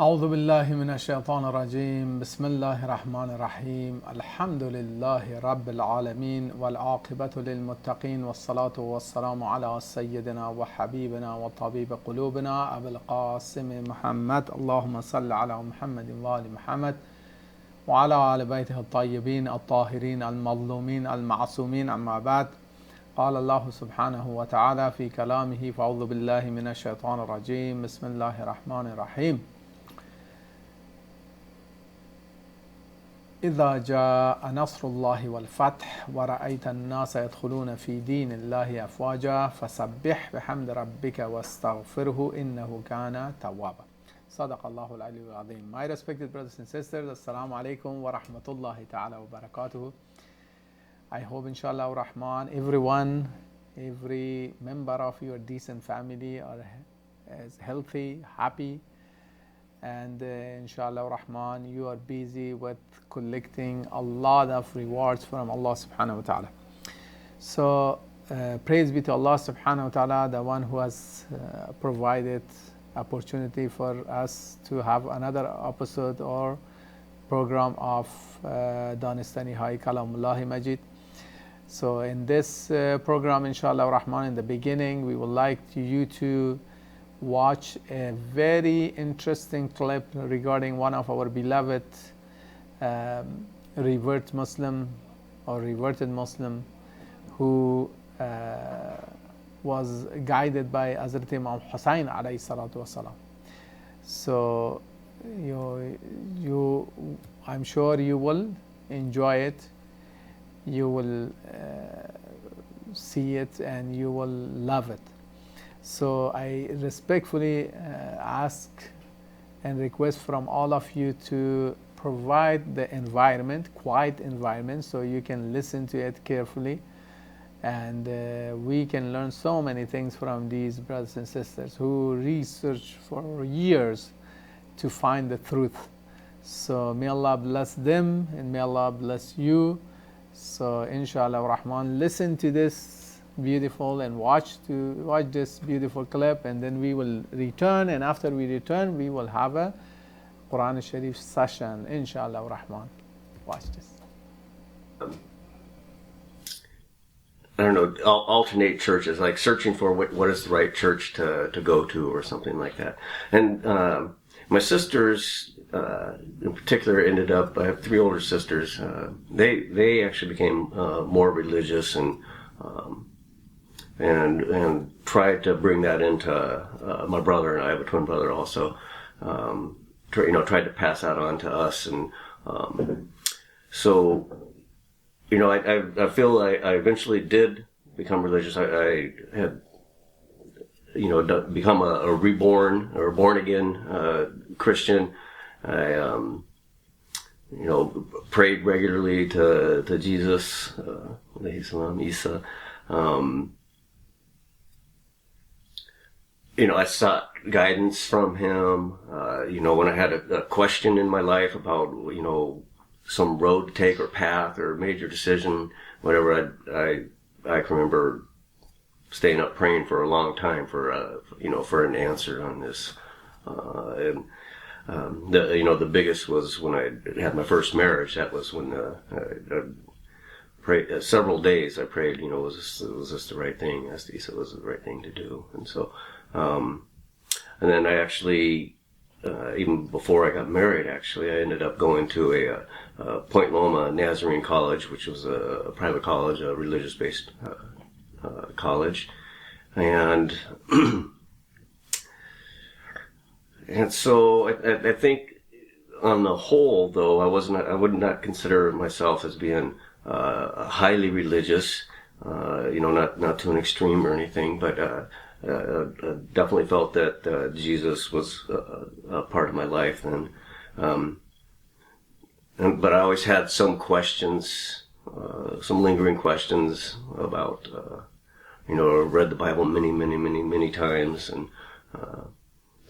أعوذ بالله من الشيطان الرجيم بسم الله الرحمن الرحيم الحمد لله رب العالمين والعاقبة للمتقين والصلاة والسلام على سيدنا وحبيبنا وطبيب قلوبنا أبي القاسم محمد اللهم صل على محمد وآل محمد وعلى آل بيته الطيبين الطاهرين المظلومين المعصومين أما بعد قال الله سبحانه وتعالى في كلامه فأعوذ بالله من الشيطان الرجيم بسم الله الرحمن الرحيم إذا جاء نصر الله والفتح ورأيت الناس يدخلون في دين الله أفواجا فسبح بحمد ربك واستغفره إنه كان توابا. صدق الله العلي العظيم. My respected brothers and sisters, Assalamu alaikum wa rahmatullahi ta'ala wa barakatuh. I hope inshallah rahman everyone, every member of your decent family is healthy, happy, and inshallah rahman you are busy with collecting a lot of rewards from Allah subhanahu wa ta'ala. So praise be to Allah subhanahu wa ta'ala, the one who has provided opportunity for us to have another episode or program of Danistani Hai Kalamullahi Majid. So in this program inshallah rahman, in the beginning we would like you to watch a very interesting clip regarding one of our beloved reverted Muslim who was guided by Hazrat Imam Hussain alayhi salatu wasalam. So I'm sure you will enjoy it, you will see it, and you will love it. So I respectfully ask and request from all of you to provide the environment, quiet environment, so you can listen to it carefully, and we can learn so many things from these brothers and sisters who research for years to find the truth. So may Allah bless them and may Allah bless you. So inshallah rahman, listen to this beautiful and watch this beautiful clip, and then we will return, and after we return we will have a Quran Sharif session inshallah rahman. Watch this. I don't know, alternate churches, like searching for what is the right church to go to or something like that. And my sisters in particular ended up, I have three older sisters, they actually became more religious and tried to bring that into my brother, and I have a twin brother also. Tried to pass that on to us, and so I feel I eventually did become religious. I had become a reborn or born again Christian. I prayed regularly to Jesus, alayhi salam, Isa. I sought guidance from him. When I had a question in my life about, some road to take or path or major decision, whatever, I can remember staying up praying for a long time for an answer on this. The biggest was when I had my first marriage. That was when I prayed several days. I prayed, was this the right thing? Asked Isa, was it the right thing to do? And so, and then I actually, even before I got married, actually, I ended up going to a Point Loma Nazarene College, which was a private college, a religious-based college, and and so I think on the whole, though, I would not consider myself as being highly religious, not to an extreme or anything, but definitely felt that Jesus was a part of my life then. But I always had some questions, some lingering questions about, read the Bible many times, and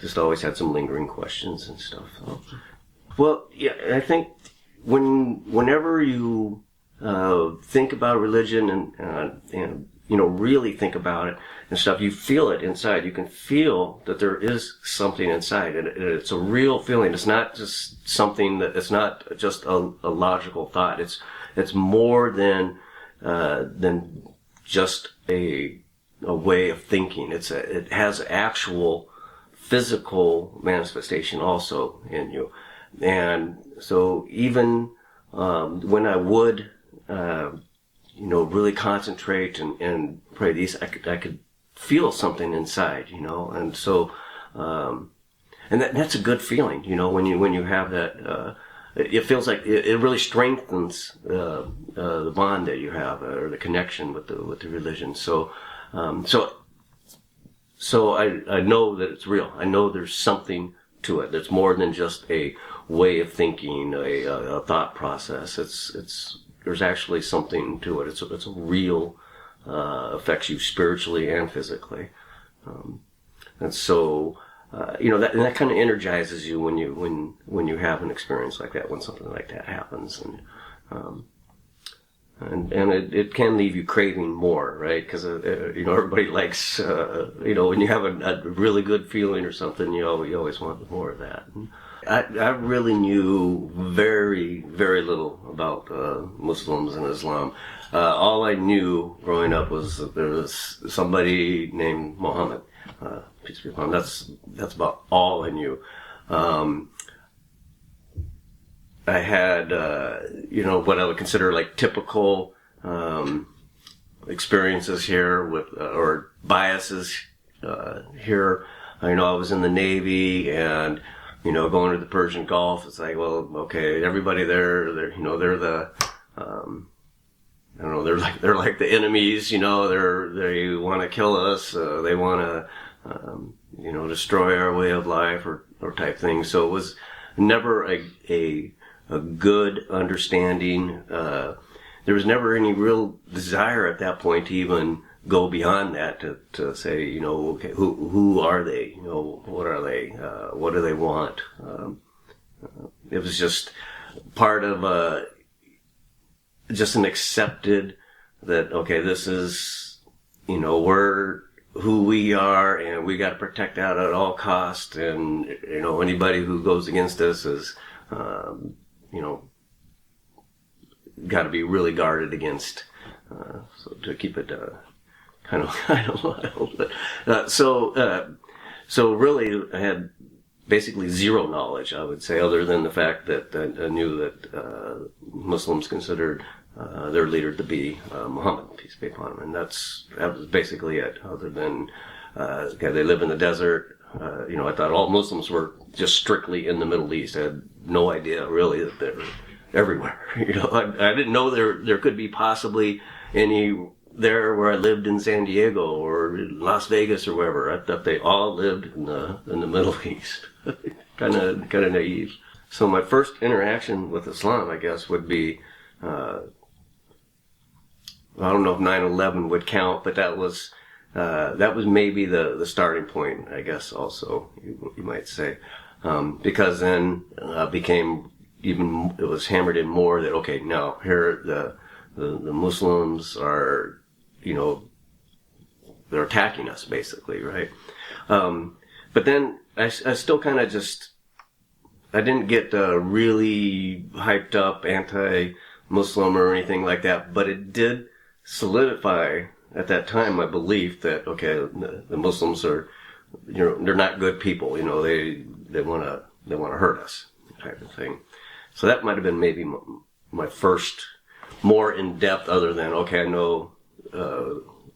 just always had some lingering questions and stuff. So. Well, yeah, I think whenever you think about religion and really think about it and stuff, you feel it inside. You can feel that there is something inside, and it's a real feeling. It's not just something that, it's not just a logical thought. It's more than just a way of thinking. It has actual physical manifestation also in you. And so even when I would really concentrate and pray these, I could feel something inside, and so and that's a good feeling, when you have that. It feels like it really strengthens the bond that you have, or the connection with the religion. So I know that it's real. I know there's something to it. That's more than just a way of thinking, a thought process. There's actually something to it. It's a real, affects you spiritually and physically. And so, that kind of energizes you when you have an experience like that, when something like that happens. And it can leave you craving more, right? Because, everybody likes, when you have a really good feeling or something, you always want more of that. And I really knew very, very little about Muslims and Islam. All I knew growing up was that there was somebody named Muhammad, peace be upon him. That's about all I knew. I had, what I would consider like typical experiences here with, or biases here. I was in the Navy, and going to the Persian Gulf. It's like, well, okay, everybody there, they're the, I don't know, they're like the enemies. They want to kill us. They want to, destroy our way of life or type thing. So it was never a good understanding. There was never any real desire at that point to even go beyond that to say, okay, who are they? What are they? What do they want? It was just part of just an accepted that, okay, this is, we're who we are, and we got to protect that at all costs, and anybody who goes against us is got to be really guarded against, so to keep it kind of wild. But so really I had basically zero knowledge, I would say, other than the fact that I knew that Muslims considered their leader to be Muhammad, peace be upon him, and that was basically it. Other than they live in the desert. I thought all Muslims were just strictly in the Middle East. I had no idea really that they're everywhere. I didn't know there could be possibly any there where I lived in San Diego or Las Vegas or wherever. I thought they all lived in the Middle East. kind of naive. So my first interaction with Islam, I guess, would be I don't know if 9/11 would count, but that was maybe the starting point, I guess. Also, you might say, because then became even, it was hammered in more that, okay, now here the Muslims are, they're attacking us basically, right? But then I still kind of I didn't get really hyped up anti-Muslim or anything like that, but it did solidify at that time my belief that, okay, the Muslims are, they're not good people, they want to hurt us, type of thing. So that might have been maybe my first more in depth, other than, okay, I know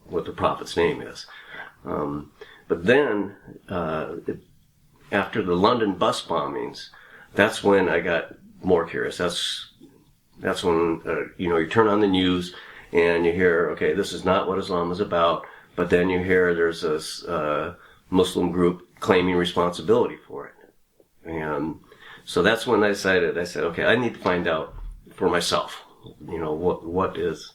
what the Prophet's name is. But then after the London bus bombings, that's when I got more curious. That's when you turn on the news and you hear, okay, this is not what Islam is about. But then you hear there's this Muslim group claiming responsibility for it. And so that's when I decided, okay, I need to find out for myself, what is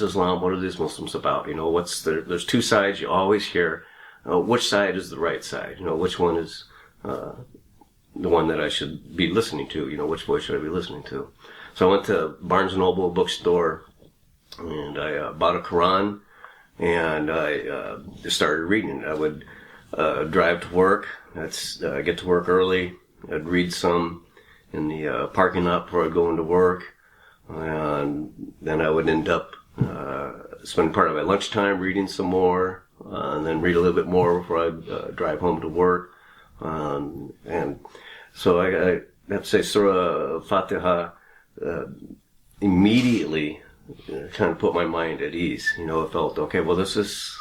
Islam? What are these Muslims about? There's two sides you always hear. Which side is the right side? Which one is the one that I should be listening to? Which voice should I be listening to? So I went to Barnes & Noble bookstore, and I bought a Quran, and I just started reading. I would drive to work. Get to work early. I'd read some in the parking lot before I'd go into work, and then I would end up spending part of my lunchtime reading some more, and then read a little bit more before I'd drive home to work. And so I have to say Surah Fatiha immediately kind of put my mind at ease. You know, I felt, okay, well, this is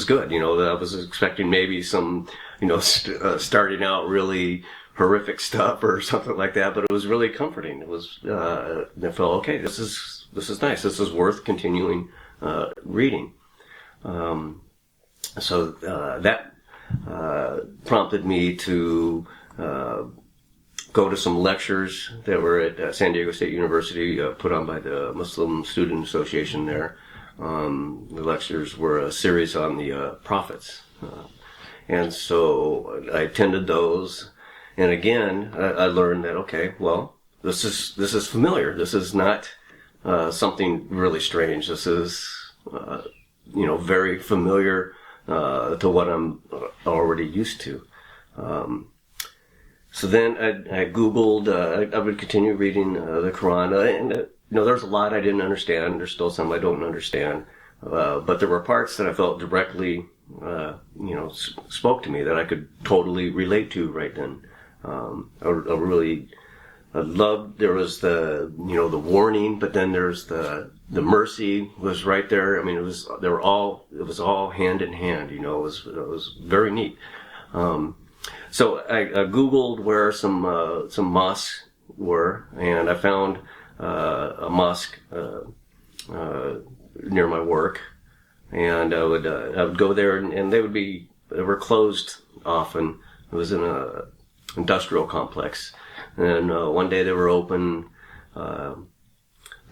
good. You know, I was expecting maybe some, you know, starting out really horrific stuff or something like that, but it was really comforting. It was, I felt, okay, this is nice. This is worth continuing reading. So that prompted me to go to some lectures that were at San Diego State University, put on by the Muslim Student Association there. The lectures were a series on the prophets. And so I attended those. And again, I learned that, okay, well, this is familiar. This is not something really strange. This is, you know, very familiar to what I'm already used to. So then I Googled, I would continue reading the Quran, and you know, there's a lot I didn't understand. There's still some I don't understand. But there were parts that I felt directly, you know, spoke to me that I could totally relate to right then. I loved, there was the, you know, the warning, but then there's the mercy was right there. I mean, it was all hand in hand, you know, it was very neat. So I Googled where some mosques were, and I found a mosque near my work, and I would go there, and they were closed often. It was in a industrial complex, and one day they were open.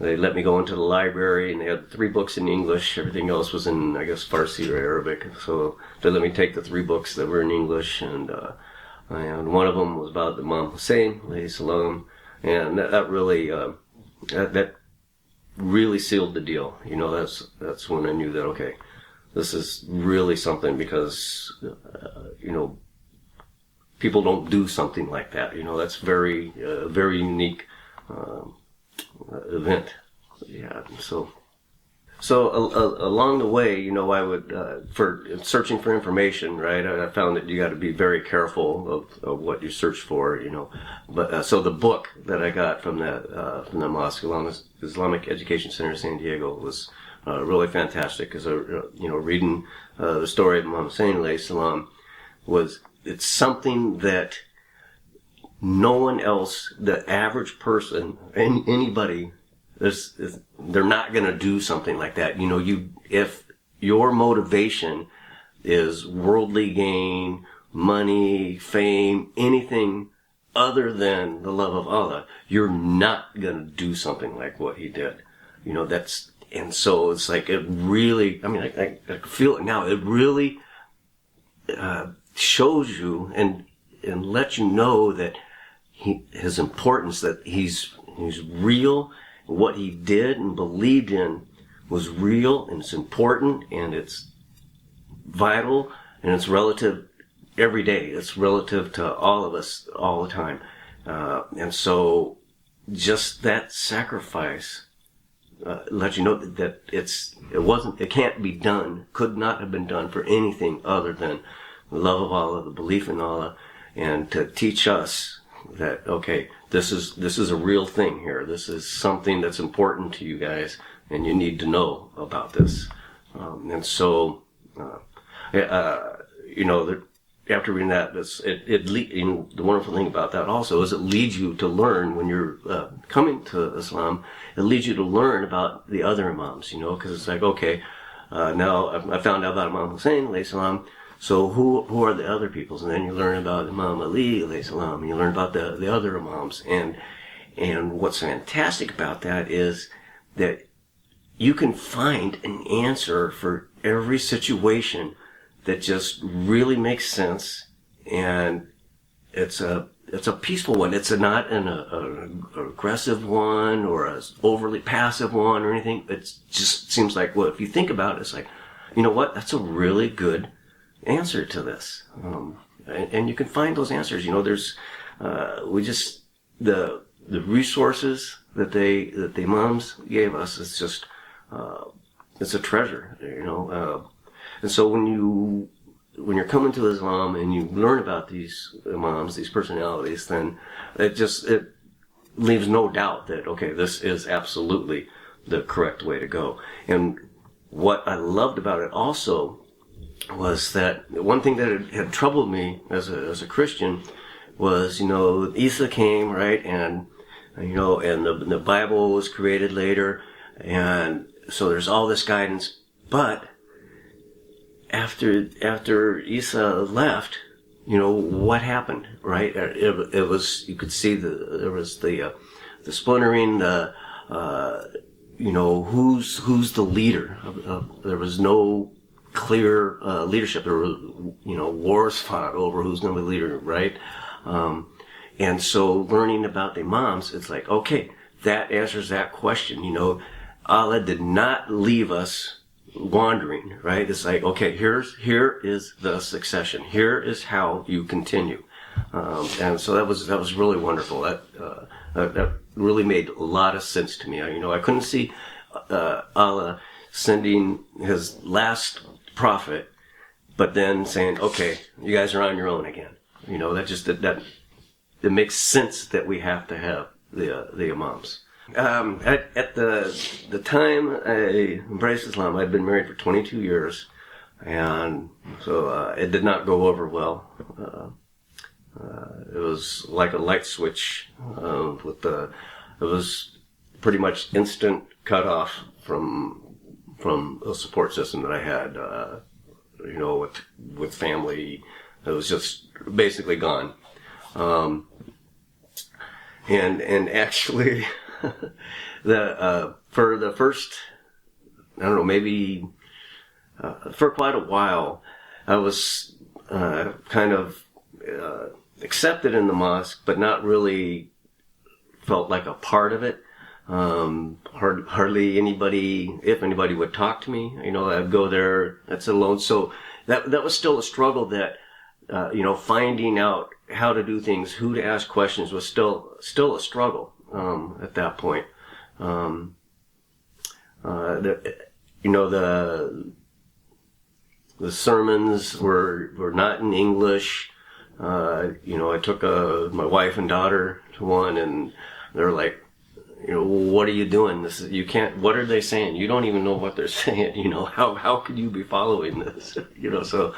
They let me go into the library, and they had 3 books in English. Everything else was in, I guess, Farsi or Arabic. So they let me take the 3 books that were in English, and one of them was about Imam Hussein, alayhi salam, and that really that really sealed the deal. You know, that's when I knew that, okay, this is really something, because you know, people don't do something like that. You know, that's very unique event. Yeah. So along the way, you know, I would for searching for information, right? I found that you got to be very careful of what you search for, you know. But so the book that I got from the mosque, Islamic Education Center in San Diego, was really fantastic, because you know, reading the story of Imam Hussein alayhi salam it's something that no one else, the average person, anybody, they're not going to do something like that. You know, if your motivation is worldly gain, money, fame, anything other than the love of Allah, you're not going to do something like what he did. You know, and so it's like, it really, I mean, I feel it now. It really shows you and lets you know that his importance, that he's real. What he did and believed in was real, and it's important, and it's vital, and it's relative every day. It's relative to all of us all the time. And so just that sacrifice lets you know that it can't be done, could not have been done for anything other than the love of Allah, the belief in Allah, and to teach us that, okay, this is a real thing here. This is something that's important to you guys, and you need to know about this. And so, you know, after reading that, you know, the wonderful thing about that also is it leads you to learn when you're coming to Islam. It leads you to learn about the other Imams, you know, because it's like, okay, now I found out about Imam Hussein alayhi salam. So who are the other peoples? And then you learn about Imam Ali alayhi salam, and you learn about the other Imams. And what's fantastic about that is that you can find an answer for every situation that just really makes sense, and it's a peaceful one. It's not an aggressive one or a overly passive one or anything. It just seems like, well, if you think about it, it's like, you know what? That's a really good answer to this. And you can find those answers. You know, there's the resources that the imams gave us. It's just it's a treasure. You know, and so when you're coming to Islam and you learn about these imams, these personalities, then it leaves no doubt that, okay, this is absolutely the correct way to go. And what I loved about it also was that one thing that had troubled me as a Christian was, you know, Isa came, right, and you know, and the Bible was created later, and so there's all this guidance, but after Isa left, you know, what happened, right? It was, you could see there was the splintering, you know, who's the leader there was no clear leadership. There were, you know, wars fought over who's going to be leader, right? And so learning about the imams, it's like, okay, that answers that question. You know, Allah did not leave us wandering, right? It's like, okay, here is the succession. Here is how you continue. And so that was really wonderful. That really made a lot of sense to me. You know, I couldn't see Allah sending his last prophet, but then saying, okay, you guys are on your own again. You know, that it makes sense that we have to have the imams. At the time I embraced Islam, I'd been married for 22 years, and so it did not go over well. It was like a light switch. It was pretty much instant cutoff from a support system that I had. You know, with family, it was just basically gone. And actually, for the first, I don't know, maybe for quite a while, I was kind of accepted in the mosque, but not really felt like a part of it. Hardly anybody, if anybody would talk to me, you know, I'd go there, I'd sit alone. So that was still a struggle that, you know, finding out how to do things, who to ask questions was still a struggle, at that point. You know, the sermons were not in English. You know, I took my wife and daughter to one, and they're like, you know, what are you doing? You can't, what are they saying? You don't even know what they're saying, you know, how could you be following this? You know, so,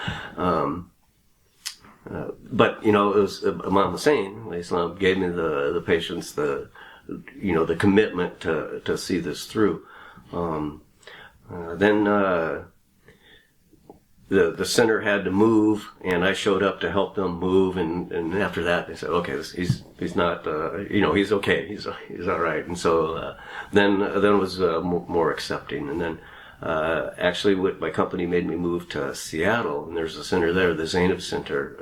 but, you know, it was, Imam Hussein, Islam, gave me the patience, you know, the commitment to see this through. Then, the center had to move, and I showed up to help them move, and after that they said, okay, he's not, you know, he's okay, he's all right. And so then it was more accepting, and then actually my company made me move to Seattle, and there's a center there, the Zainab Center,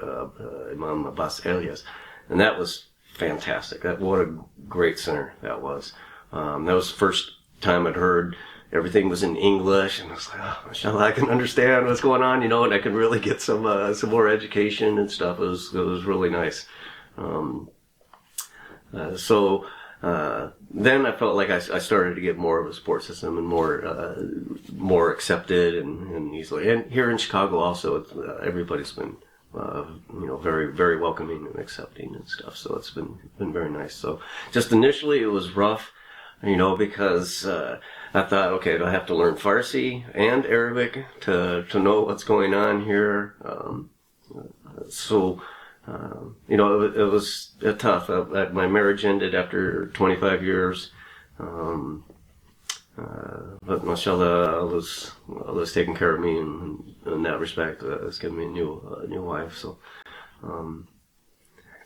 Imam Abbas Elias, and that was fantastic. What a great center that was. That was the first time I'd heard everything was in English, and I was like, oh, mashallah, I can understand what's going on, you know, and I can really get some more education and stuff. It was really nice. So then I felt like I started to get more of a support system and more accepted and easily. And here in Chicago also, everybody's been you know, very, very welcoming and accepting and stuff. So it's been very nice. So just initially it was rough, you know, because I thought, okay, do I have to learn Farsi and Arabic to know what's going on here? So, you know, it was tough. My marriage ended after 25 years. But mashallah, Allah was taking care of me in that respect. It's given me a new wife. So,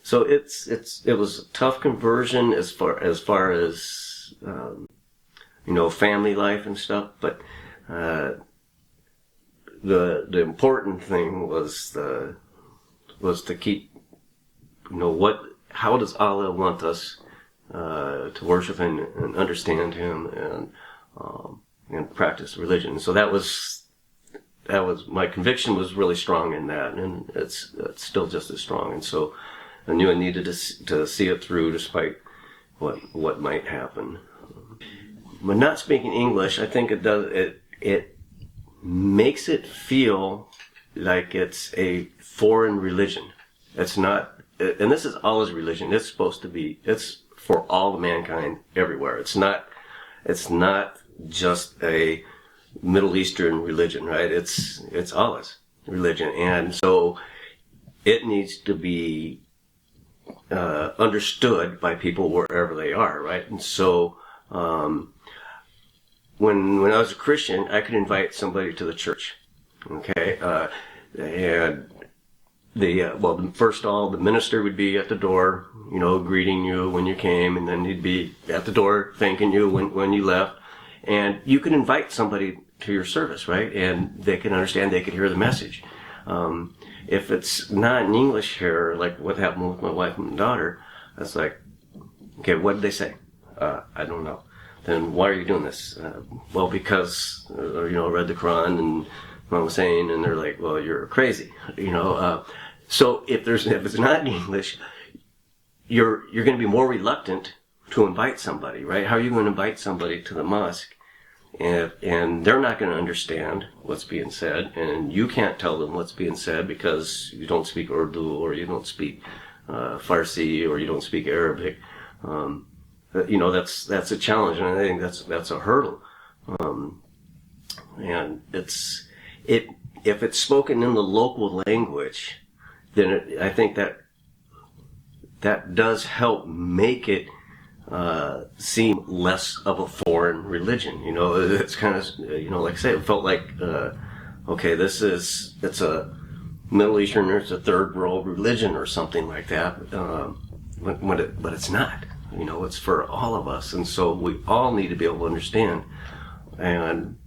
so it was a tough conversion as far as you know, family life and stuff. But the important thing was to keep, you know, how does Allah want us to worship and understand Him and practice religion. So that was my conviction was really strong in that, and it's still just as strong. And so I knew I needed to see it through despite what might happen. But not speaking English, I think it makes it feel like it's a foreign religion. It's not, and this is Allah's religion. It's supposed to be, it's for all mankind everywhere. It's not just a Middle Eastern religion, right? It's Allah's religion, and so it needs to be understood by people wherever they are, right? And so when I was a Christian, I could invite somebody to the church, okay, and first of all, the minister would be at the door, greeting you when you came, and then he'd be at the door thanking you when you left. And you can invite somebody to your service, right? And they can understand, they can hear the message. If it's not in English here, like what happened with my wife and my daughter, it's like, okay, what did they say? I don't know. Then why are you doing this? Well, because, I read the Quran and what I was saying, and they're like, well, you're crazy, So if it's not in English, you're going to be more reluctant to invite somebody, right? How are you going to invite somebody to the mosque? And they're not going to understand what's being said, and you can't tell them what's being said because you don't speak Urdu, or you don't speak Farsi, or you don't speak Arabic. That's a challenge, and I think that's a hurdle. And if it's spoken in the local language, then I think that does help make it seem less of a foreign religion. It's kind of, like I say, it felt like, okay, it's a Middle Eastern, or it's a third world religion or something like that. But it's not. It's for all of us, and so we all need to be able to understand. And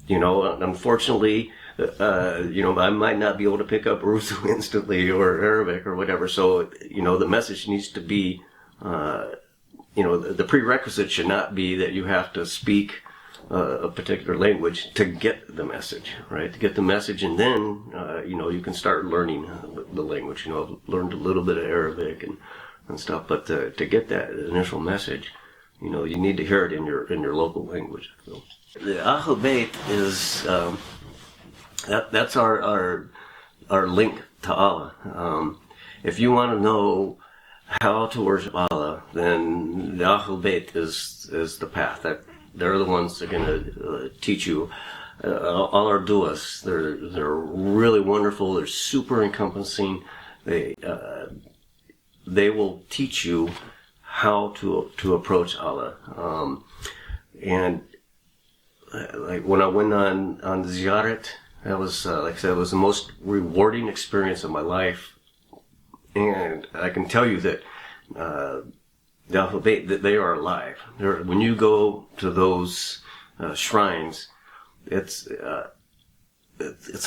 unfortunately, I might not be able to pick up Urdu instantly or Arabic or whatever. So, the message needs to be, the prerequisite should not be that you have to speak a particular language to get the message, right? To get the message, and then, you can start learning the language. Learned a little bit of Arabic and stuff, but to get that initial message, you need to hear it in your local language. So, the Ahl Bayt is that's our link to Allah. If you want to know how to worship Allah, then the Ahl Bayt is the path. They're the ones that are going to teach you. All our du'as, they're really wonderful. They're super encompassing. They will teach you how to approach Allah. And like when I went on the ziyarat, that was, like I said, it was the most rewarding experience of my life. And I can tell you that the Ahl Bayt, that they are alive. When you go to those shrines, it's a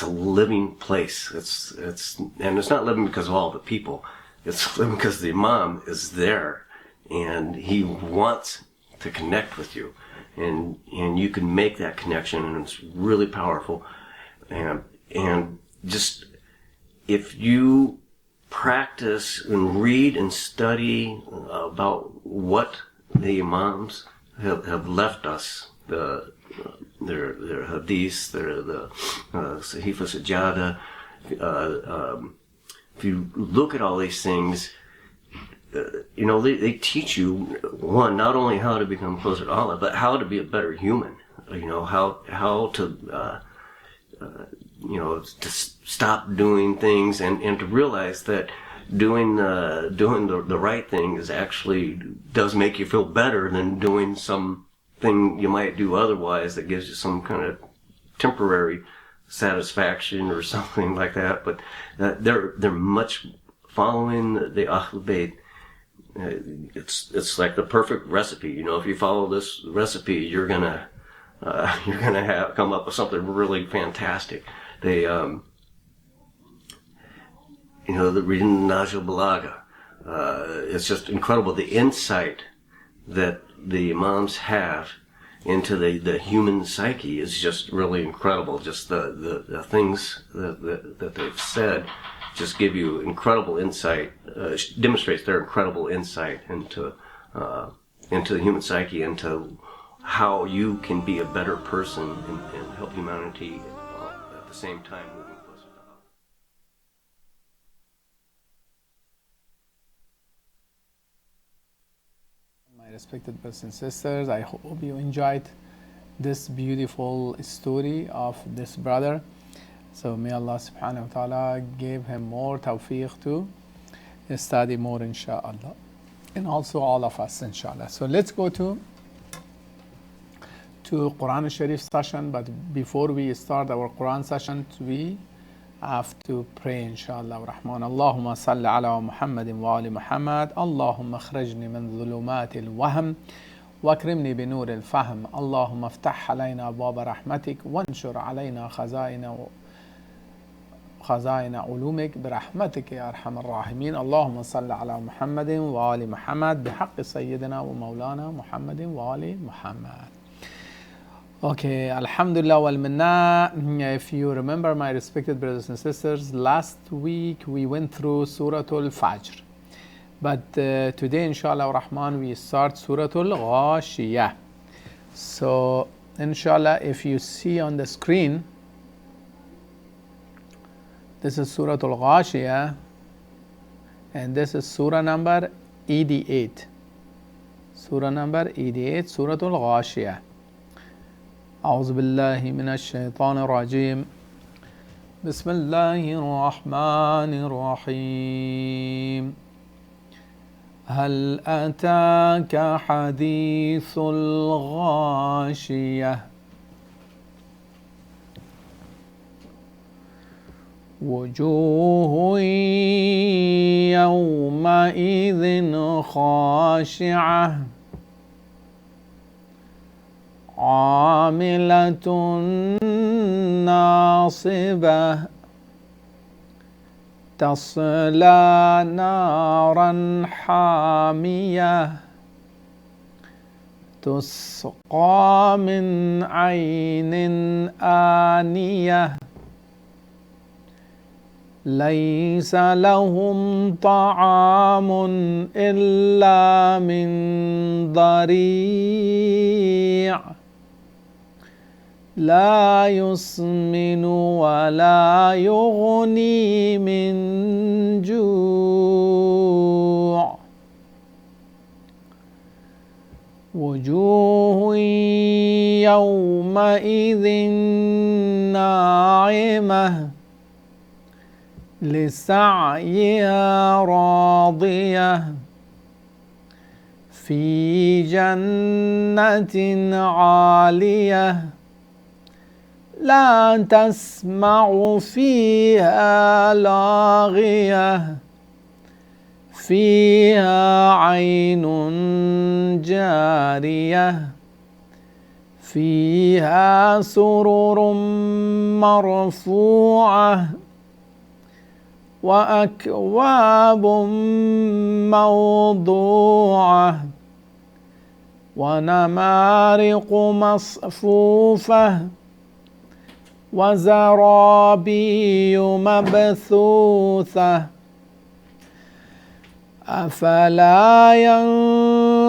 living place. And it's not living because of all the people. It's living because the Imam is there, and he wants to connect with you, and you can make that connection, and it's really powerful. And just if you practice and read and study about what the Imams have left us, their hadiths, the Sahifa Sajada. If you look at all these things, they teach you, one, not only how to become closer to Allah, but how to be a better human. How to to stop doing things and to realize that doing the right thing does make you feel better than doing something you might do otherwise that gives you some kind of temporary satisfaction or something like that. But they're much following the Ahl Bayt. It's like the perfect recipe. If you follow this recipe, you're gonna come up with something really fantastic. They the reading Najul Balaga, it's just incredible, the insight that the Imams have into the human psyche is just really incredible. Just the things that they've said just give you incredible insight, demonstrates their incredible insight into the human psyche, into how you can be a better person and help humanity at the same time moving closer to Allah. My respected brothers and sisters, I hope you enjoyed this beautiful story of this brother. So may Allah subhanahu wa ta'ala give him more tawfiq to study more, inshallah, and also all of us, inshallah. So let's go to Quran Sharif session. But before we start our Quran session, we have to pray, inshallah rahman. Allahumma salli ala Muhammadin wa ali Muhammad. Allahumma akhrajni min dhulumati al-wahm واكرمني بنور الفهم. اللهم افتح علينا أبواب رحمتك وانشر علينا خزائن علومك برحمتك يا أرحم الراحمين. اللهم صل على محمد وآل محمد بحق سيدنا ومولانا محمد وآل محمد. Okay, Alhamdulillah wal minna. If you remember, my respected brothers and sisters, last week we went through Surah Al-Fajr. But today, inshallah rahman, we start Surah Al-Ghashiyah. So, inshallah, if you see on the screen, this is Surah Al-Ghashiyah, and this is Surah number 88. Surah number 88, Surah Al-Ghashiyah. أعوذ بالله من الشيطان الرجيم. بسم الله الرحمن الرحيم. هل أتاك حديث الغاشية وجوه يومئذ خاشعة عاملة ناصبة تصلى نارا حامية تسقى من عين آنية ليس لهم طعام إلا من ضريع لا يسمن ولا يغني من جوع وجوه يومئذ ناعمة لسعيها راضية في جنة عالية لا تسمع فيها لاغية فيها عين جارية فيها سرر مرفوعة وأكواب موضوعة ونمارق مصفوفة وزرابي مبثوثة أفلا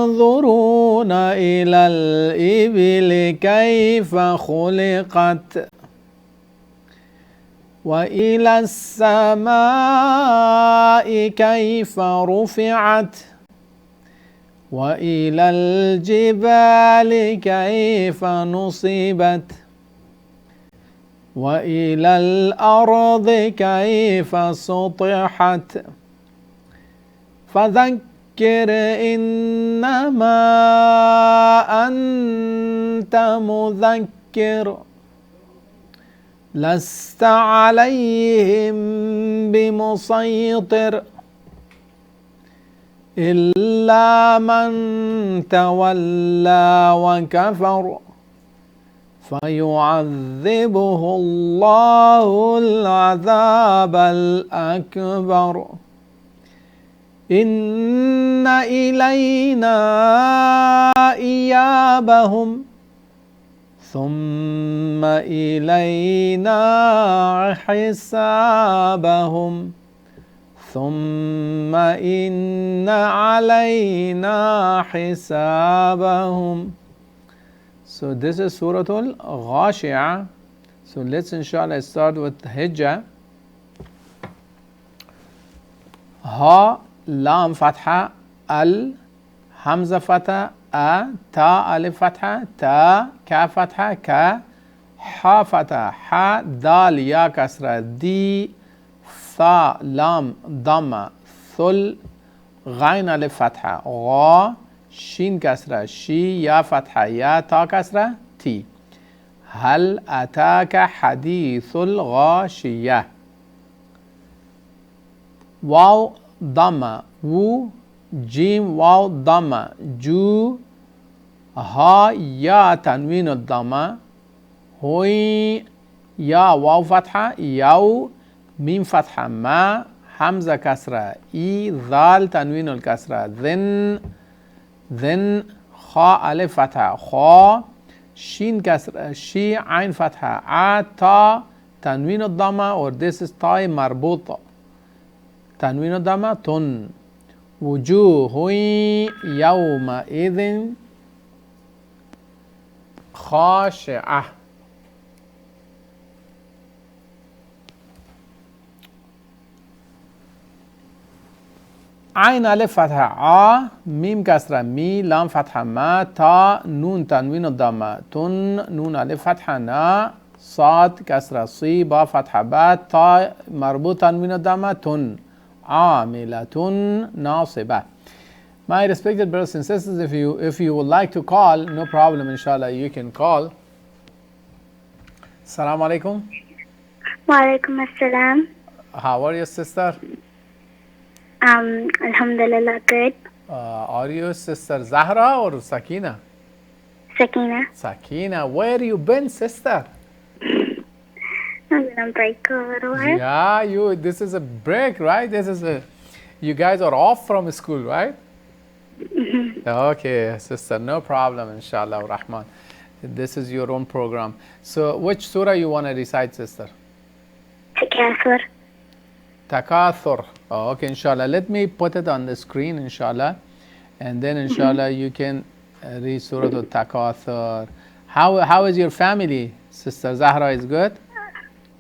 ينظرون إلى الإبل كيف خلقت وإلى السماء كيف رفعت وإلى الجبال كيف نصبت وإلى الأرض كيف سطحت فذكر إنما أنت مذكر لست عليهم بمسيطر إلا من تولى وكفر فيعذبه الله العذاب الأكبر إن إلينا إيابهم ثم إلينا حسابهم ثم إن علينا حسابهم. So this is Surah Al-Ghashiyah. So let's inshallah start with Hijjah. Ha, Lam Fatha, Al, Hamza Fatha, A, Ta, Alif Fatha, Ta, Ka Fatha, Ka, Ha Fatha, Ha, Dal, Ya Kasra, Di, Tha, Lam, Dhamma, Thul, Ghain Alif Fatha, Gha, Shin Kasra, Shi, Ya Fatha, Ya, Ta Kasra, Ti. هل أتاك حديث الغاشية. واو ضمة و جيم واو ضمة جو ها يا تنوين الضمة هوي يا واو فتحة يو ميم فتحة ما همزة كسرة إي ذال تنوين الكسرة ذن خاء ألف فتحة خا شين كسر شي عين فتحة ع تا تنوين الضمة or this is تاء مربوطة تنوين الضمة تن وجوه يومئذ خاشعة. عين ألف فتحة ع ميم كسرة مي لام فتحة ما تا نون تنوين الضمة تن نون ألف فتحة نا صاد كسرة صي با فتحة با تا مربوط تنوين الضمة تن عاملة ناصبة. My respected brothers and sisters, if you would like to call, no problem, inshallah, you can call. Assalamu alaikum. Wa alaikum assalam. How are you, sister? Alhamdulillah, good. Are you sister Zahra or Sakina? Sakina. Sakina, where you been, sister? I'm gonna break a little bit. Yeah, this is a break, right? You guys are off from school, right? Okay, sister, no problem, inshallah rahman. This is your own program. So which surah you want to recite, sister? Takathur. Takathur. Oh, okay, inshallah. Let me put it on the screen, inshallah. And then, inshallah, you can read Surah Al-Takathur. How is your family? Sister Zahra is good?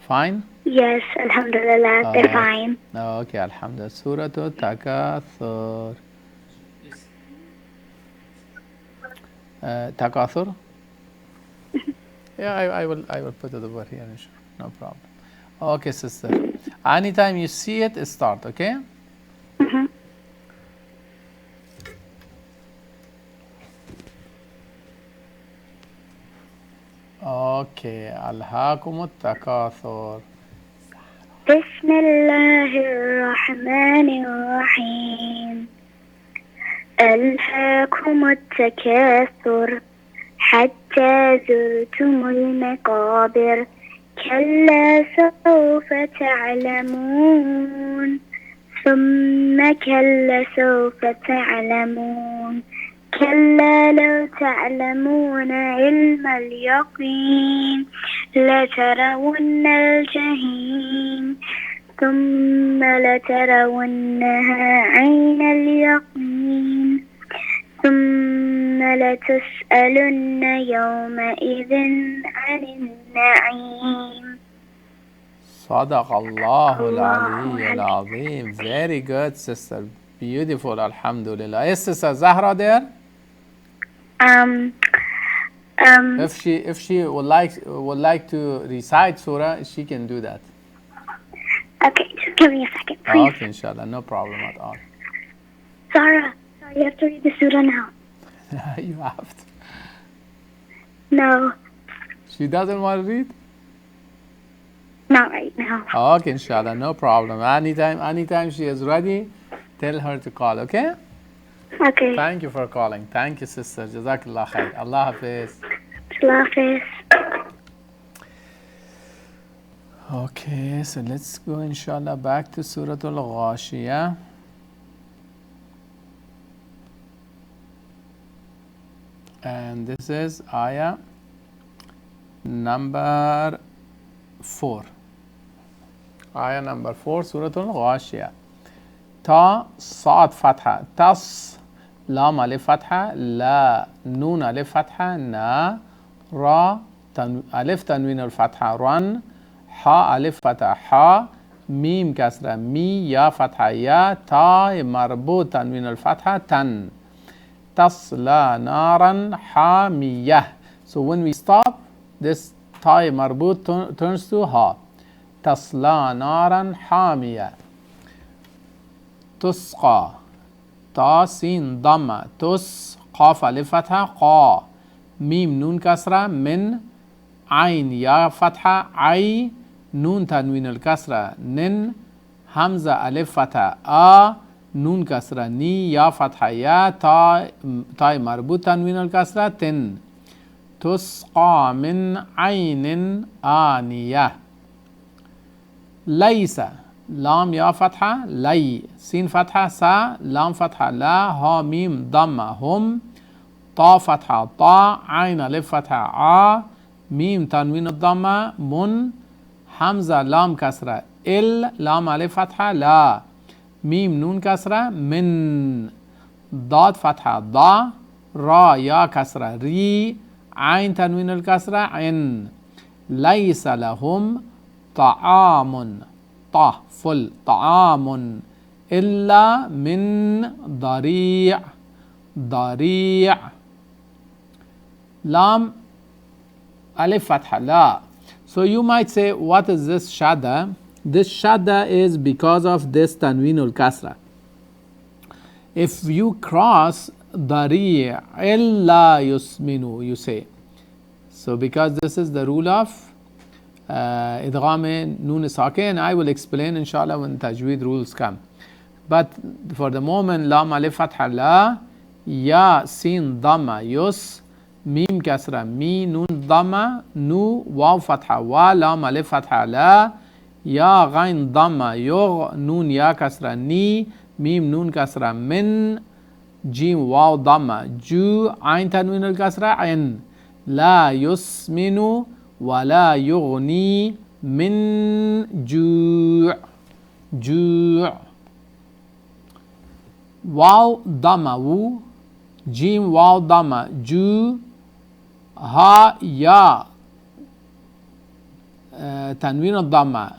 Fine? Yes, alhamdulillah, they're fine. Okay, alhamdulillah. Surah Al-Takathur. Takathur? Yeah, I will put it over here, inshallah. No problem. Okay, sister. Anytime you see it, start, okay? Okay. ألهاكم التكاثر. بسم الله الرحمن الرحيم. ألهاكم التكاثر حتى زرتم المقابر كلا سوف تعلمون ثم كلا سوف تعلمون كلا لو تعلمون علم اليقين لترون الجحيم ثم لترونها عين اليقين ثم لتسألن يومئذ عن النعيم. صدق الله العلي العظيم. Very good, sister. Beautiful, alhamdulillah. Is Sister Zahra there? If she would like to recite surah, she can do that. Okay, just give me a second, please. Okay, inshallah, no problem at all. Zahra, you have to read the surah now. You have to. No. She doesn't want to read? Not right now. Okay, inshallah, no problem. Anytime she is ready, tell her to call, okay? Okay. Thank you for calling. Thank you, sister. Jazakallah khair. Allah Hafiz. Allah Hafiz. Okay, so let's go inshallah back to Surah Al-Ghashiyah. And this is ayah number 4. آية number 4 سورة الغاشية. تا صاد فتحة تص لام ألف فتحة لا نون ألف فتحة نا را ألف تنوين الفتحة رن حاء ألف فتحة حا ميم كسرة مي يا فتحة يا تا مربوط تنوين الفتحة تن تصلى نارا حامية. So when we stop, this تا مربوط turns to ha. تصلى نارا حامية. تسقى تا سين ضمة تس قاف ألف فتحة قا ميم نون كسرة من عين يا فتحة عي نون تنوين الكسرة نن همزة ألف فتحة نون كسرة ني يا فتحة يا تا مربوط تنوين الكسرة تن تسقى من عين آنية. ليس لام يا فتحة لي سين فتحة سا لام فتحة لا ها ميم ضمة هم طا فتحة طا عين ألف فتحة ميم تنوين الضمة من همزة لام كسرة لام ألف فتحة لا ميم نون كسرة من ضاد فتحة ضا را يا كسرة ري عين تنوين الكسرة عن. ليس لهم طعام فل طعام إلا من ضريع لام ألف فتحة لا. So you might say, what is this shadda? This shadda is because of this tanweenul kasra. If you cross ضريع إلا يسمنو, you say. So because this is the rule of idgham nun sakin, I will explain inshallah when tajweed rules come. But for the moment, lam alif fatha la, ya sin dhamma yus, mim kasra mi nun dhamma nu waw fatha wa lam alif fatha la, ya ghain dhamma yugh nun ya kasra ni mim nun kasra min jim waw dhamma ju ain tanwin al kasra ain la yusminu ولا يغني من جوع واو ضمة و جيم واو ضمة جو ها يا تنوين الضمة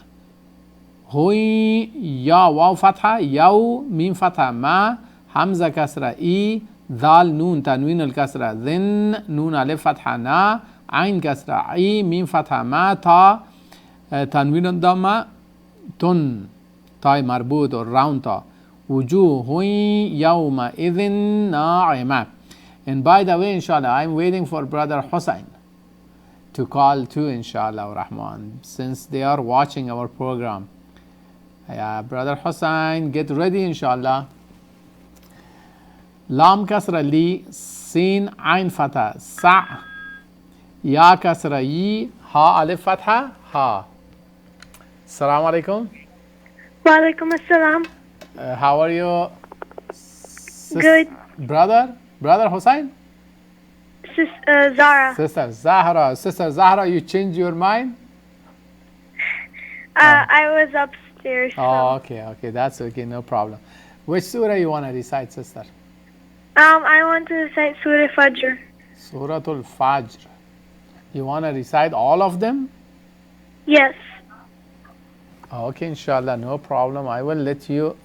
هوي يا واو فتحة يو ميم فتحة ما همزة كسرة إي ذال نون تنوين الكسرة ذن نون ألف فتحة نا عين كسرة عي ميم فتحة ما تا تنوين الضمة تن تاي مربوط الراوند تا وجوه يومئذ ناعمة. And by the way, inshallah, I'm waiting for brother Hussein to call too, inshallah rahman, since they are watching our program. Brother Hussein, get ready inshallah. لام كسرة لي سين عين فتحة سع يا كسرة يي ها ألف فتحة ها. السلام عليكم. وعليكم السلام. How are you? Good. Brother Hussein? Zara. Sister Zahra, you changed your mind? I was upstairs. Oh, okay, that's okay, no problem. Which surah you want to recite, sister? I want to recite Surah Fajr. Suratul Fajr. You want to recite all of them? Yes. Okay, inshallah, no problem. I will let you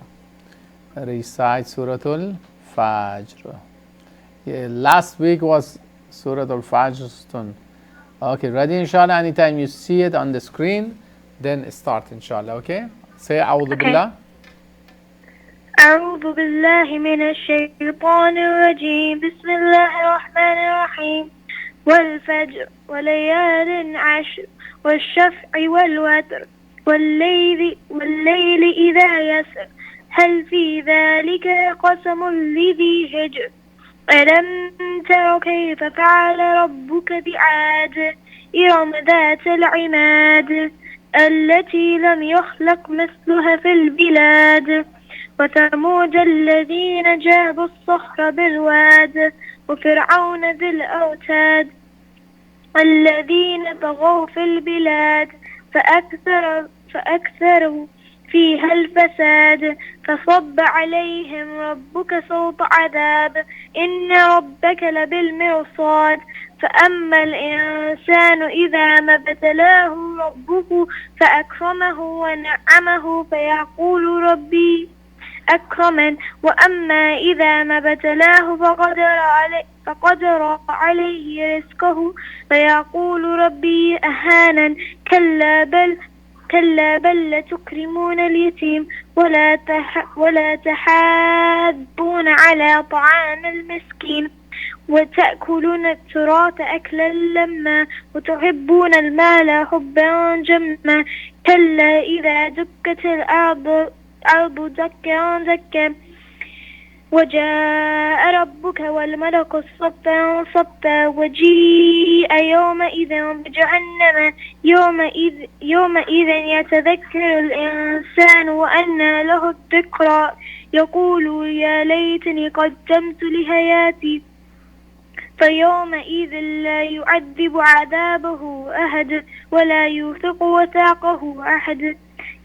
recite Suratul Fajr. Yeah, last week was Suratul Fajr. Okay, ready inshallah. Anytime you see it on the screen, then start inshallah, okay? Say A'udhu Billah. أعوذ بالله من الشيطان الرجيم بسم الله الرحمن الرحيم والفجر وليال عشر والشفع والوتر والليل إذا يسر هل في ذلك قسم لذي حجر ألم تر كيف فعل ربك بعاد إرم ذات العماد التي لم يخلق مثلها في البلاد وثمود الذين جابوا الصخر بالواد وفرعون ذي الأوتاد الذين طغوا في البلاد فأكثروا فيها الفساد فصب عليهم ربك صوت عذاب إن ربك لبالمرصاد فأما الإنسان إذا ما ابتلاه ربه فأكرمه ونعمه فيقول ربي أكرمن وأما إذا ما ابتلاه فقدر عليه رزقه فيقول ربي أهانن كلا بل لا تكرمون اليتيم ولا تحاضون على طعام المسكين وتأكلون التراث أكلا لما وتحبون المال حبا جما كلا إذا دكت الأرض دكا دكا وجاء ربك والملك صفا صفا وجيء يومئذ بجهنم يومئذ يتذكر الإنسان وأنى له الذكرى يقول يا ليتني قدمت لحياتي فيومئذ لا يعذب عذابه أحد ولا يوثق وثاقه أحد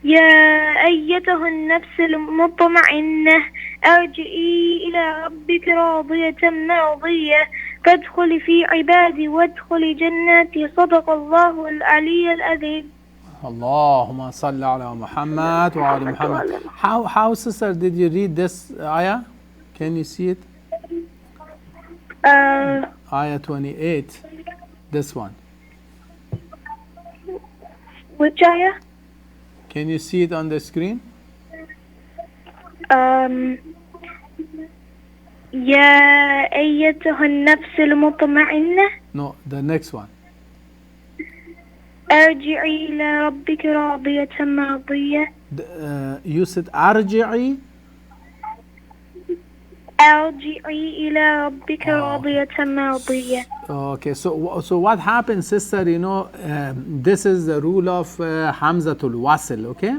يا أيتها النفس المطمئنة ارجعي إلى ربك راضية مرضية فادخلي في عبادي وادخلي جناتي صدق الله العلي العظيم. اللهم صل على محمد وعلى محمد. How sister did you read this ayah? Can you see it? Ayah 28, this one. Which ayah? Can you see it on the screen? يا أيتها النفس المطمئنة. No, the next one. ارجعي إلى ربك راضية مرضية. You said أرجعي. ارجعي إلى ربك راضية مرضية. Okay, so what happens, sister? You know, this is the rule of Hamzatul Wasl. Okay,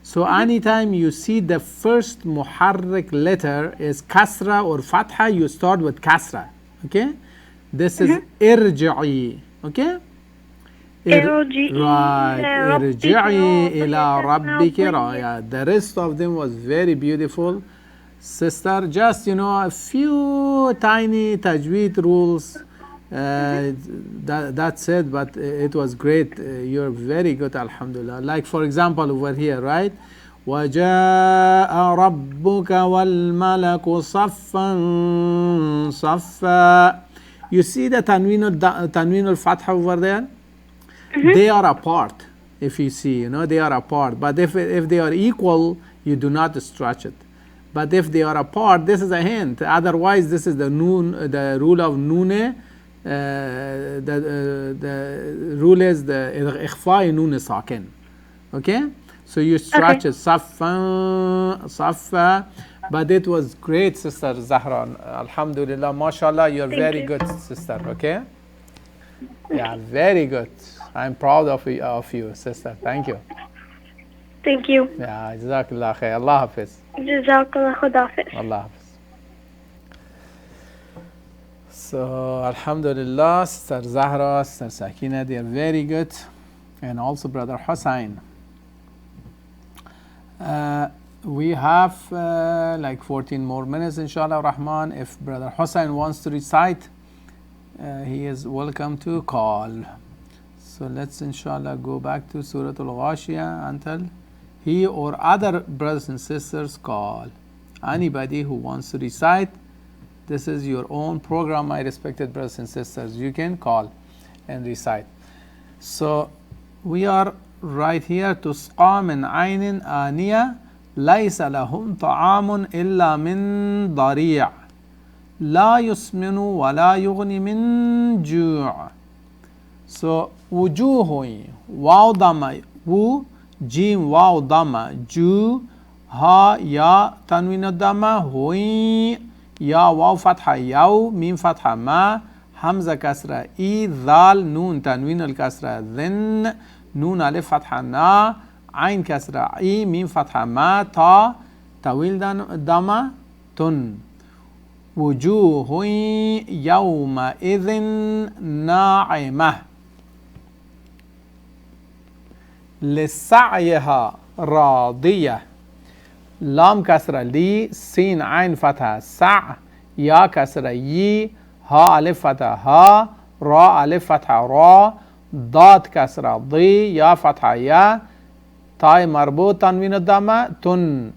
so anytime you see the first muharrik letter is kasra or fatha, you start with kasra. Okay, this is irji'i. Okay, right, irji'i ila rabbiki raya. The rest of them was very beautiful, sister. Just, you know, a few tiny tajweed rules. That's it, but it was great. You're very good, alhamdulillah. Like for example over here, right? وَجَاءَ رَبُّكَ وَالْمَلَكُ صَفًّا صَفًّا. You see the tanween al-fatha over there? They are apart. If you see, you know, they are apart. But if they are equal, you do not stretch it. But if they are apart, this is a hint. Otherwise, this is the rule of nune. The rule is the ikhfa nun sakin. Okay, so you stretch it safa safa. But it was great, sister Zahra. Alhamdulillah, mashallah, you're very good, sister. Okay, yeah, very good. I'm proud of you, sister. Thank you. Thank you. Yeah, jazakallah khair. Allah Hafiz. Jazakallah Khuda Hafiz. Allah Hafiz. So, alhamdulillah, Sister Zahra, Sister Sakina, they are very good. And also Brother Hussein. We have like 14 more minutes, inshallah Rahman. If Brother Hussein wants to recite, he is welcome to call. So let's inshallah go back to Surah Al-Ghashiyah until he or other brothers and sisters call. Anybody who wants to recite, this is your own program, my respected brothers and sisters. You can call and recite. So we are right here. تسقى من عين آنية ليس لهم طعام إلا من ضريع لا يسمن ولا يغني من جوع. So وجوه واو ضم و جيم واو ضم جو ها يا تنوين الضم هوي يا واو فتحة يو ميم فتحة ما همزة كسرة إي ذال نون تنوين الكسرة ذن نون ألف فتحة نا عين كسرة إي ميم فتحة ما تا طويل ضمة تن وجوه يومئذ ناعمة لسعيها راضية. لام كسرة لي، سين عين فتحة سع، يا كسرة يي، ها ألف فتحة ها، را ألف فتحة را، ضاد كسرة ضي، يا فتحة يا، تاء مربوط تنوين الضمة تن.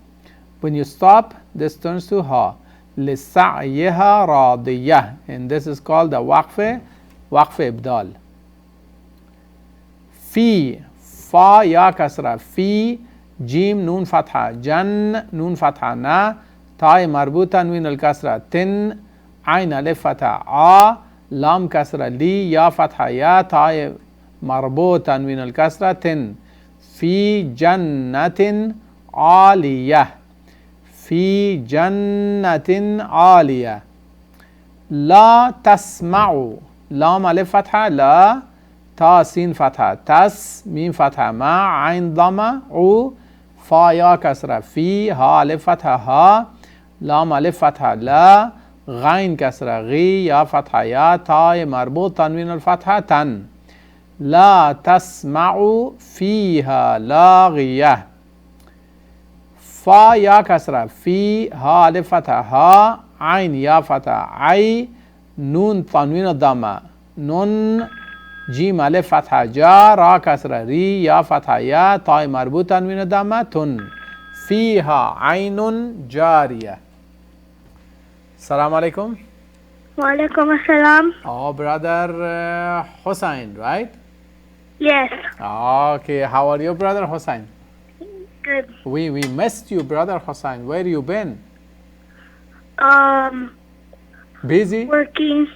When you stop, this turns to ha. لسعيها راضية, and this is called the وقف إبدال. في فا يا كسرة في، جيم نون فتحة جن، نون فتحة نا، تاء مربوط تنوين الكسرة تن، عين ألف فتحة ع، لام كسرة لي، يا فتحة يا، تاء مربوط تنوين الكسرة تن. في جنة عالية، في جنة عالية. لا تسمع، لام ألف فتحة لا، تا سين فتحة تس، ميم فتحة ما، عين ضمة عو، فا يا كسرة في، ها ألف فتحة ها، لام ألف فتحة لا، غين كسرة غي، يا فتحة يا، تاء مربوط تنوين الفتحة تن. لا تسمع فيها لاغية. فا يا كسرة في، ها ألف فتحة ها، عين يا فتحة عي، نون تنوين الضمة نون، جيم ألف فتحة جا، را كسرة ري، يا فتحة يا، تاء مربوط تنوين الضمة تن. فيها عين جارية. السلام عليكم. وعليكم السلام. Oh, brother Hussein, right? Yes. Okay, how are you, brother Hussein? Good. We missed you, brother Hussein. Where you been? Busy? Working.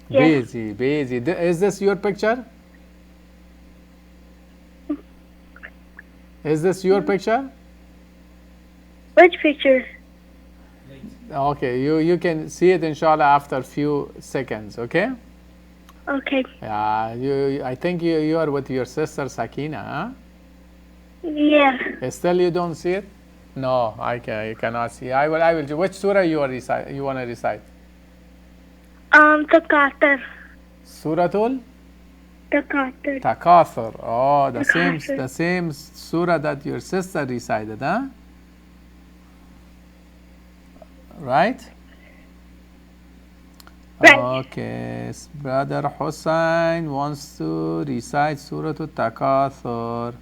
Yes. Busy. Is this your picture? Is this your picture? Which picture? Okay, you can see it inshallah after a few seconds, okay? Okay. I think you are with your sister Sakina, huh? Yes. Still you don't see it? No, I cannot see. I will. Which surah you want to recite? Takathur. Suratul Takathur. Takathur. Oh, the Takathur. same surah that your sister recited, huh? Right? Right. Okay, brother Hussein wants to recite Surah Takathur.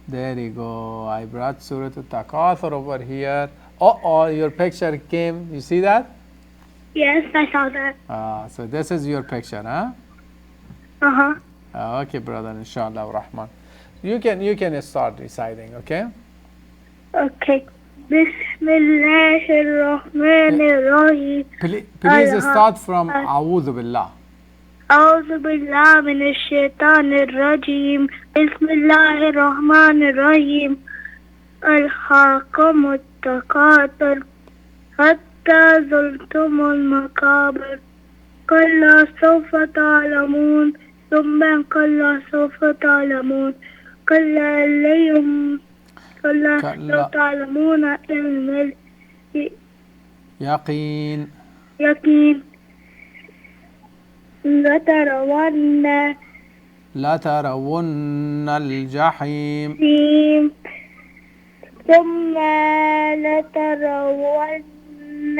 There you go. I brought Surah Takathur over here. Oh, your picture came. You see that? Yes, I saw that. So this is your picture, huh? Uh-huh. Okay, brother, inshallah rahman. You can start reciting, okay? Okay. Bismillahirrahmanirrahim. Please start from A'udhu Billah. أعوذ بالله من الشيطان الرجيم. بسم الله الرحمن الرحيم. ألهاكم التكاثر حتى زرتم المقابر. كلا سوف تعلمون ثم كلا سوف تعلمون. كلا لو تعلمون علم يقين لترون الجحيم ثم لترون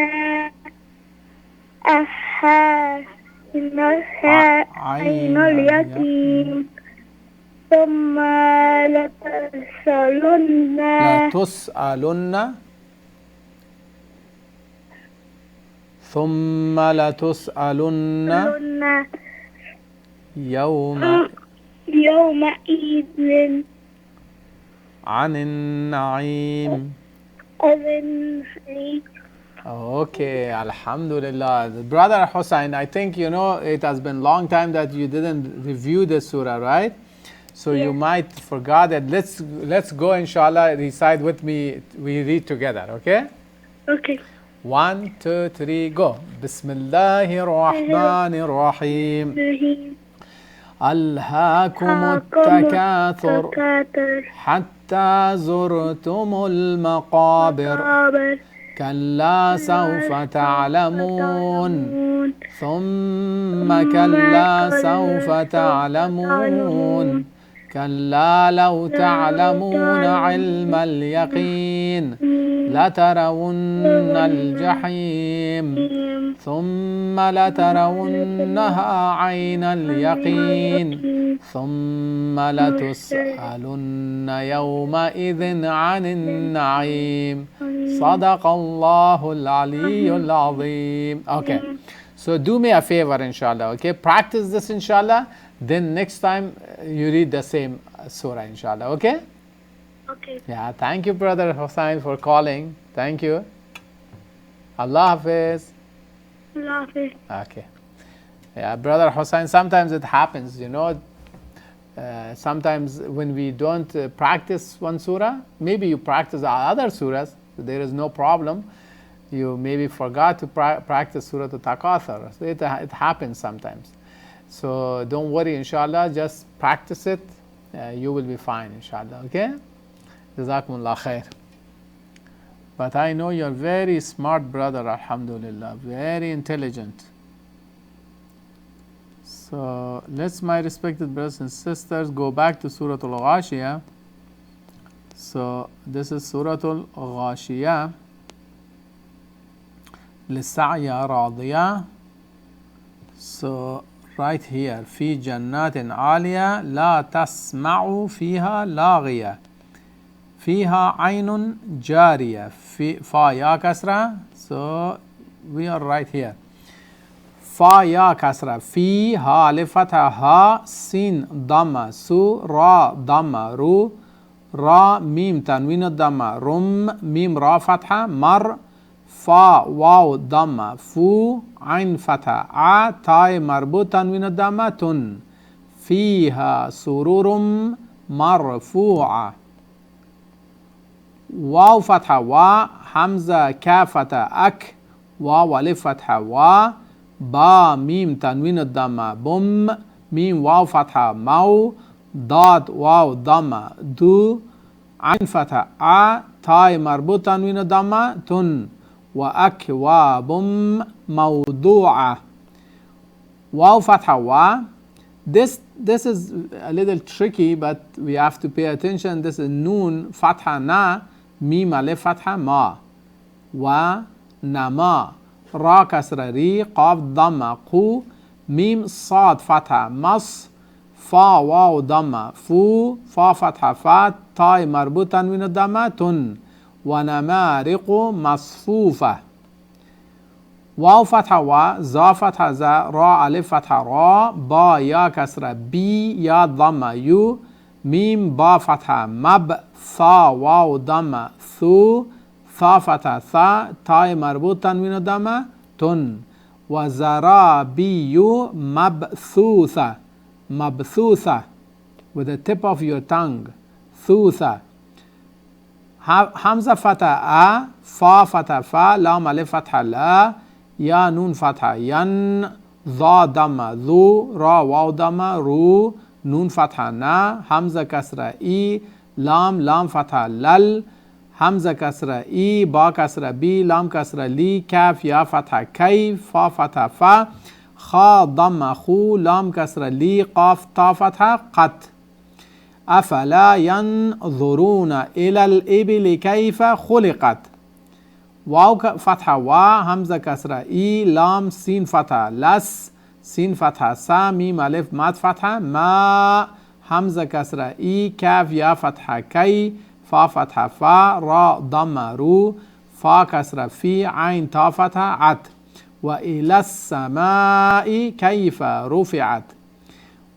عين اليقين ثم لتسألن يومئذ عن النعيم. Okay, Alhamdulillah. Brother Hussein, I think it has been a long time that you didn't review the surah, right? So you might forgot it. Let's go, inshallah, recite with me. We read together, okay? Okay. 1, 2, 3, go. Bismillahir Rahmanir Rahim. ألهاكم التكاثر حتى زرتم المقابر كلا سوف تعلمون ثم كلا سوف تعلمون كلا لو تعلمون علم اليقين لترون الجحيم ثم لترونها عين اليقين ثم لتسألن يومئذ عن النعيم صدق الله العلي العظيم. Okay, so do me a favor inshallah, okay, practice this inshallah, then next time you read the same surah inshallah, okay? Okay. Yeah, thank you brother Hussain for calling. Thank you. Allah Hafiz. Allah Hafiz. Okay. Yeah, brother Hussain, sometimes it happens, you know, sometimes when we don't practice one surah, maybe you practice other surahs, so there is no problem. You maybe forgot to practice Surah Al-Takathur. So it happens sometimes. So don't worry, inshallah, just practice it. You will be fine, inshallah, okay? Jazakumullah khair. But I know you're very smart brother, alhamdulillah, very intelligent. So let's, my respected brothers and sisters, go back to Surah Al-Ghashiyah. So this is Surah Al-Ghashiyah. لِلسَّعْيَ رَاضِيَةٍ. So right here, في جنات عالية لا تسمع فيها لاغية فيها عين جارية في فا يا كسرة. So we are right here. فا يا كسرة في ها لفتح ها سين ضمة سو را ضمة رو را ميم تنوين الضمة رم ميم را فتحة مر فا واو ضمة فو عين فتحة ع تاء مربوط تنوين الضمة تن فيها سرور مرفوعة واو فتحة و حمزة كاف فتحة أك واو ألف فتحة و با ميم تنوين الضمة بم ميم واو فتحة مو ضاد واو ضمة دو عين فتحة ع تاء مربوط تنوين الضمة تن وأكواب موضوعة واو فتحة و. This is a little tricky, but we have to pay attention. This is noon فتحة نا ميم ألف فتحة ما و نما را كسر ري قاف ضمة قو ميم صاد فتحة مص فا واو ضمة فو فا فتحة فا تاء مربوط تنوين الضمة تن ونمارق مصفوفة واو فتحة و زا فتحة زا را ألف فتحة را با يا كسرة بي يا ضمة يو ميم با فتحة مب ثا واو ضمة ثو ثا فتحة ثا تاء مربوط تنوين الضمة تن وزرابي مبثوثة مبثوثة with the tip of your tongue ثوثة حمزة فتحة أ فا فتحة فا لام ألف فتحة لا يا نون فتحة ين ضا ضمة ذو را واو ضمة رو نون فتحة نا حمزة كسرة إي لام فتحة لل حمزة كسرة إي با كسرة بي لام كسرة لي كاف يا فتحة كي فا فتحة فا خا ضمة خو لام كسرة لي قاف تا فتحة قت أفلا ينظرون إلى الإبل كيف خلقت واو فتحة و همزة كسرة إي لام سين فتحة لس سين فتحة سا ميم ألف مد فتحة ما همزة كسرة إي كاف يا فتحة كي فا فتحة فا را ضمة رو فا كسرة في عين تا فتحة عت وإلى السماء كيف رفعت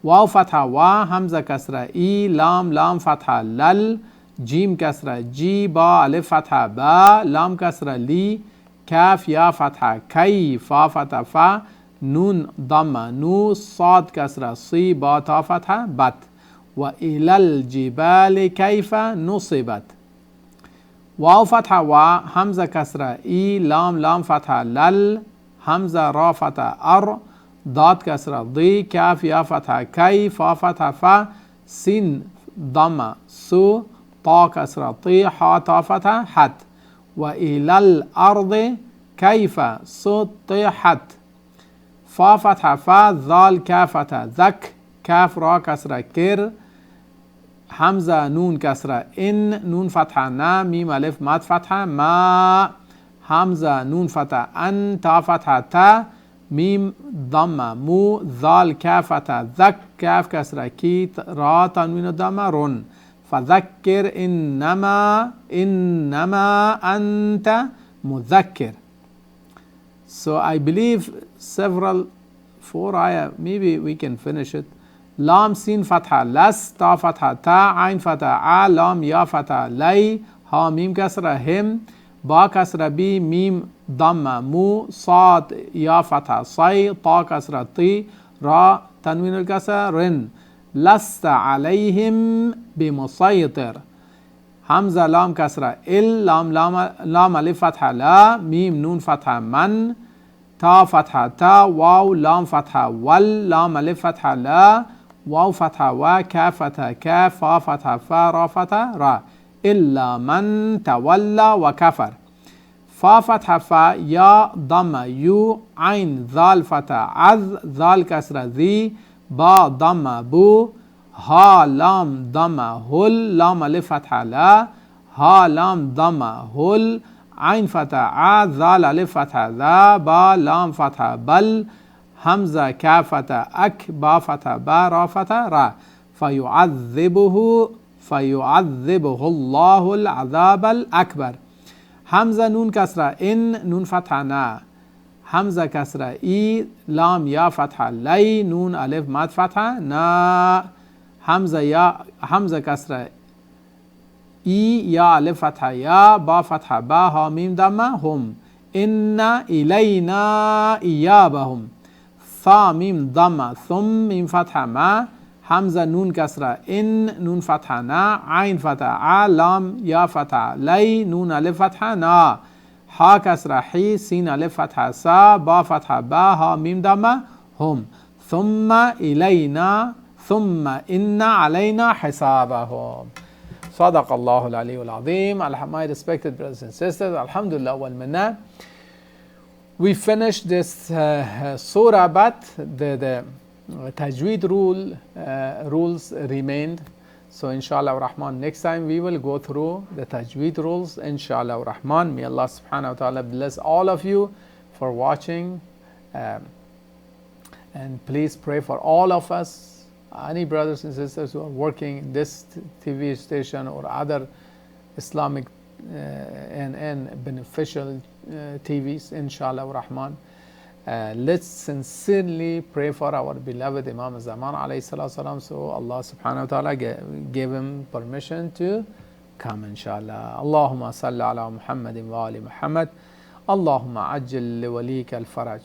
واو فتحة و همزة كسرة إي لام فتحة لل جيم كسرة جي با ألف فتحة با لام كسرة لي كاف يا فتحة كي فا فتحة فا نون ضمة نو صاد كسرة صي با تا فتحة بت وإلى الجبال كيف نصبت واو فتحة و همزة كسرة إي لام فتحة لل همزة را فتحة أر ضاد كسرة ضي كاف يا فتحة كي فا فتحة فا سين ضمة سو طا كسرة طي حا تا فتحة حت وإلى الأرض كيف سطحت. فا فتحة فا، ذال كاف فتحة ذك، كاف را كسرة كر، همزة نون كسرة إن، نون فتحة نا، ميم ألف مد فتحة ما، همزة نون فتحة أن، تا فتحة تا، ميم ضمة مو، ذال كاف فتحة ذك، كاف كسرة كي، را تنوين ضمة رن. فذكر إنما أنت مذكر. So I believe four ayah, maybe we can finish it. لام سين فتحة لس، تا فتحة تا، عين فتحة ع، لام يا فتحة لي، ها ميم كسرة هم، با كسرة بي، ميم ضمة مو، صاد يا فتحة صي، طا كسرة طي، را تنوين الكسرة رن. لست عليهم بمسيطر. همزة لام كسرة ال، لام ألف فتحة لا، ميم نون فتحة من، تا فتحة تا، واو لام فتحة وال، لام ألف فتحة لا، واو فتحة و، كاف فتحة كاف، فا فتحة فا، را فتحة را. إلا من تولى وكفر. فا فتحة فا، يا ضمة يو، عين ذال فتحة عذ، ذال كسرة ذي، با ضمة بو، ها لام ضمة هل، لام ألف فتحة لا، ها لام ضمة هل، عين فتحة ع، ذال ألف فتحة ذا، با لام فتحة بل، همزة كاف فتحة أك، با فتحة با، را فتحة را. فيعذبه الله العذاب الأكبر. همزة نون كسرة إن، نون فتحة نا، همزة كسرة إي، لام يا فتحة لي، نون ألف مد فتحة نا، همزة كسرة إي، يا ألف فتحة يا، با فتحة با، ها ميم ضمة هم. إن إلينا إيابهم. ثا ميم ضمة ثم، ميم فتحة ما، همزة نون كسرة إن، نون فتحة نا، عين فتحة ع، لام يا فتحة لي، نون ألف فتحة نا، ها كسرة حي، سين ألف فتحة سا، با فتحة با، ها ميم ضمة هم. ثم إلينا، ثم إن علينا حسابهم. صدق الله العلي العظيم. My respected brothers and sisters, Alhamdulillah wal minna. We finished this surah, but the tajweed rules remained. So inshallah rahman, next time we will go through the tajweed rules, inshallah rahman. May Allah subhanahu wa ta'ala bless all of you for watching, and please pray for all of us, any brothers and sisters who are working in this TV station or other Islamic and beneficial TVs, inshallah rahman. Let's sincerely pray for our beloved Imam Zaman alayhi salatu salam, so Allah subhanahu wa ta'ala gave him permission to come, inshallah. Allahumma salli ala Muhammadin wa ali Muhammad. Allahumma ajil li walika al-faraj.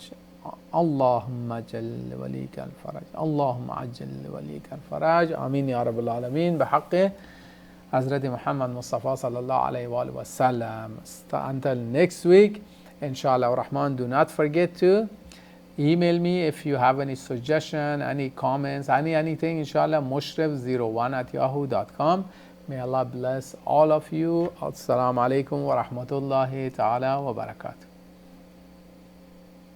Allahumma ajil li walika al-faraj. Allahumma ajil li walika al-faraj. Ameen ya Rabbil Alameen. Bihaqqi Hazrat Muhammad Mustafa sallallahu alayhi wa sallam. Until next week, inshallah rahman, do not forget to email me if you have any suggestion, any comments, anything, inshallah, mushrif01@yahoo.com. May Allah bless all of you. Assalamu alaikum wa rahmatullahi ta'ala wa barakatuh.